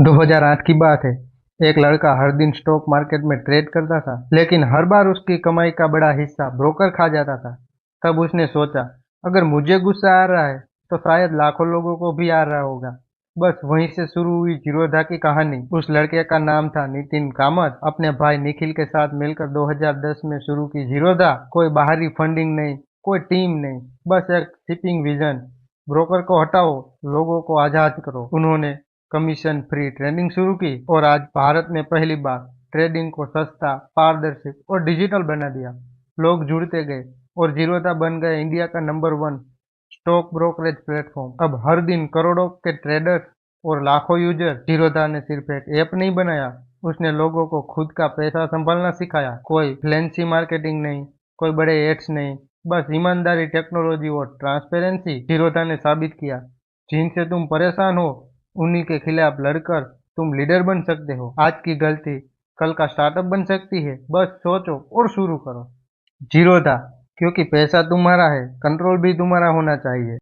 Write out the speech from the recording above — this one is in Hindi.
2008 की बात है। एक लड़का हर दिन स्टॉक मार्केट में ट्रेड करता था, लेकिन हर बार उसकी कमाई का बड़ा हिस्सा ब्रोकर खा जाता था। तब उसने सोचा, अगर मुझे गुस्सा आ रहा है, तो शायद लाखों लोगों को भी आ रहा होगा। बस वहीं से शुरू हुई जीरोधा की कहानी। उस लड़के का नाम था नितिन कामत। अपने भाई निखिल के साथ मिलकर 2010 में शुरू की जीरोधा। कोई बाहरी फंडिंग नहीं, कोई टीम नहीं, बस एक शिपिंग विजन। ब्रोकर को हटाओ, लोगों को आजाद करो। उन्होंने कमीशन फ्री ट्रेडिंग शुरू की और आज भारत में पहली बार ट्रेडिंग को सस्ता, पारदर्शी और डिजिटल बना दिया। लोग जुड़ते गए और जीरोधा बन गए इंडिया का number one stock brokerage platform. अब हर दिन करोड़ों के ट्रेडर्स और लाखों यूजर। जीरोधा ने सिर्फ एक ऐप नहीं बनाया, उसने लोगों को खुद का पैसा संभालना सिखाया। कोई फैंसी मार्केटिंग नहीं, कोई बड़े एड्स नहीं, बस ईमानदारी, टेक्नोलॉजी और ट्रांसपेरेंसी। जीरोधा ने साबित किया, जिनसे तुम परेशान हो उन्हीं के खिलाफ लड़कर तुम लीडर बन सकते हो। आज की गलती कल का स्टार्टअप बन सकती है। बस सोचो और शुरू करो। जीरोधा, क्योंकि पैसा तुम्हारा है, कंट्रोल भी तुम्हारा होना चाहिए।